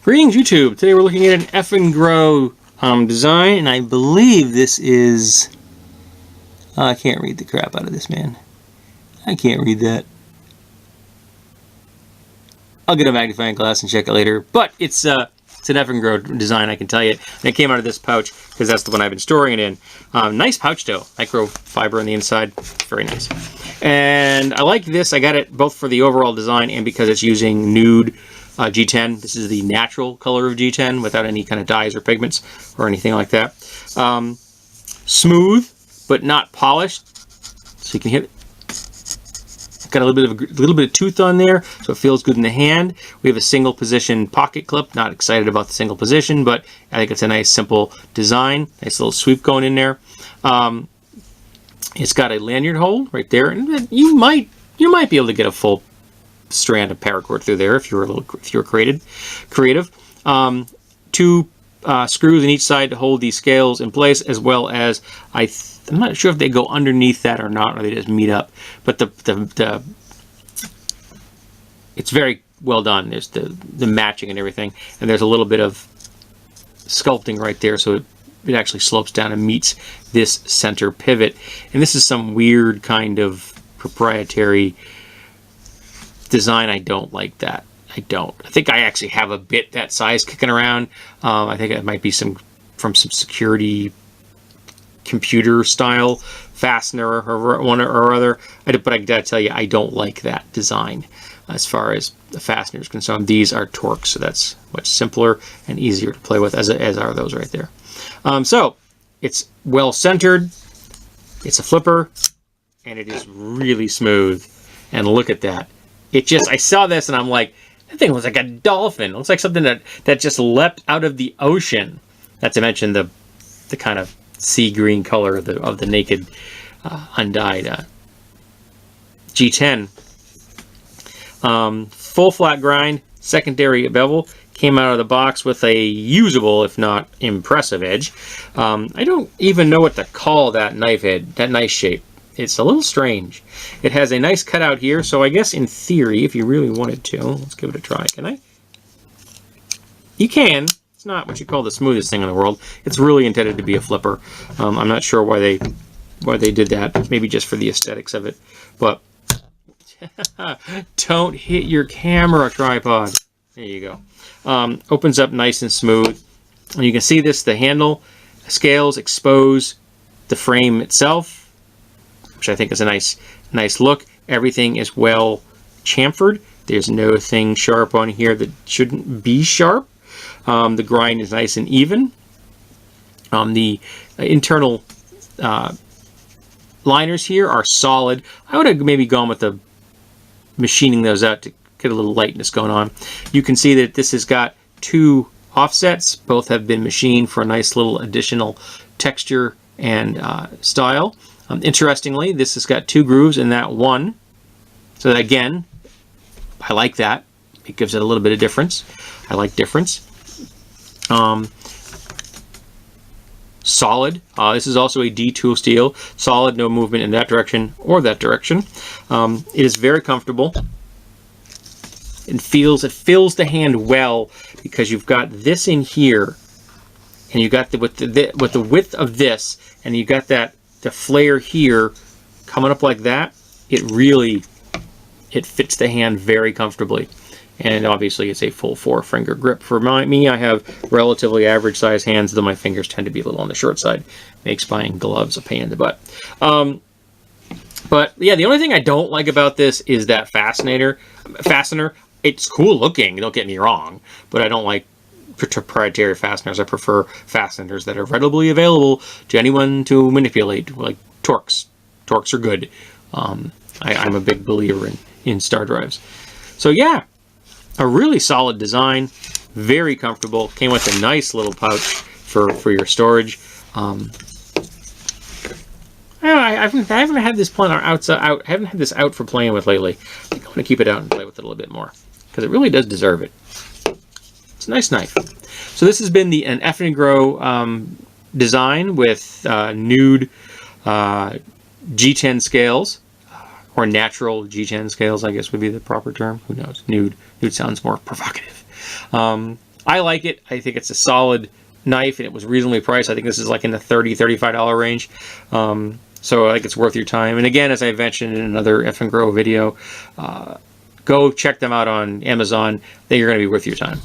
Greetings, YouTube. Today we're looking at an Eafengrow design, and I believe this is... I can't read the crap out of this, man. I can't read that. I'll get a magnifying glass and check it later. But it's an Eafengrow design, I can tell you. And it came out of this pouch, because that's the one I've been storing it in. Nice pouch, though. Microfiber on the inside. Very nice. And I like this. I got it both for the overall design and because it's using nude G10. This is the natural color of G10 without any kind of dyes or pigments or anything like that. Smooth, but not polished. So you can hit it. Got a little bit of tooth on there, so it feels good in the hand. We have a single position pocket clip. Not excited about the single position, but I think it's a nice simple design. Nice little sweep going in there. It's got a lanyard hole right there, and you might be able to get a full strand of paracord through there if you're creative. Two screws on each side to hold these scales in place, as well as I'm not sure if they go underneath that or not, or they just meet up. But it's very well done. There's the matching and everything, and there's a little bit of sculpting right there, so it actually slopes down and meets this center pivot. And this is some weird kind of proprietary design. I don't like that. I think I actually have a bit that size kicking around. I think it might be from some security computer style fastener or one or other. But I gotta tell you, I don't like that design as far as the fastener is concerned. These are Torx, so that's much simpler and easier to play with, as are those right there. So it's well centered. It's a flipper, and it is really smooth. And look at that. I saw this and I'm like, that thing looks like a dolphin. It looks like something that just leapt out of the ocean. Not to mention the kind of sea green color of the naked undyed G10. Full flat grind, secondary bevel. Came out of the box with a usable, if not impressive, edge. I don't even know what to call that knife head, that knife shape. It's a little strange. It has a nice cutout here, so I guess in theory, if you really wanted to, let's give it a try. Can I? You can. It's not what you call the smoothest thing in the world. It's really intended to be a flipper. I'm not sure why they did that. Maybe just for the aesthetics of it. But don't hit your camera, tripod. There you go. Opens up nice and smooth. And you can see this, the handle scales expose the frame itself, which I think is a nice look. Everything is well chamfered. There's no thing sharp on here that shouldn't be sharp. The grind is nice and even. The internal liners here are solid. I would have maybe gone with the machining those out to get a little lightness going on. You can see that this has got two offsets. Both have been machined for a nice little additional texture and style. Interestingly, this has got two grooves in that one. So that, again, I like that. It gives it a little bit of difference. I like difference. Solid. This is also a D tool steel. Solid, no movement in that direction or that direction. It is very comfortable. It fills the hand well because you've got this in here, and you got with the width of this, and you got the flare here coming up like that. It fits the hand very comfortably. And obviously it's a full 4-finger grip. For me, I have relatively average size hands, though my fingers tend to be a little on the short side. Makes buying gloves a pain in the butt. But yeah, the only thing I don't like about this is that fastener. It's cool looking, don't get me wrong, but I don't like proprietary fasteners. I prefer fasteners that are readily available to anyone to manipulate, like Torx. Torx are good. I'm a big believer in star drives. So yeah, a really solid design, very comfortable. Came with a nice little pouch for your storage. I haven't had this I haven't had this out for playing with lately. I think I'm going to keep it out and play with it a little bit more because it really does deserve it. It's a nice knife. So this has been an Eafengrow design with nude G10 scales, or natural G10 scales, I guess would be the proper term. Who knows? Nude sounds more provocative. I like it. I think it's a solid knife, and it was reasonably priced. I think this is like in the $30–$35 range. So I think it's worth your time. And again, as I mentioned in another Eafengrow video, go check them out on Amazon. They are going to be worth your time.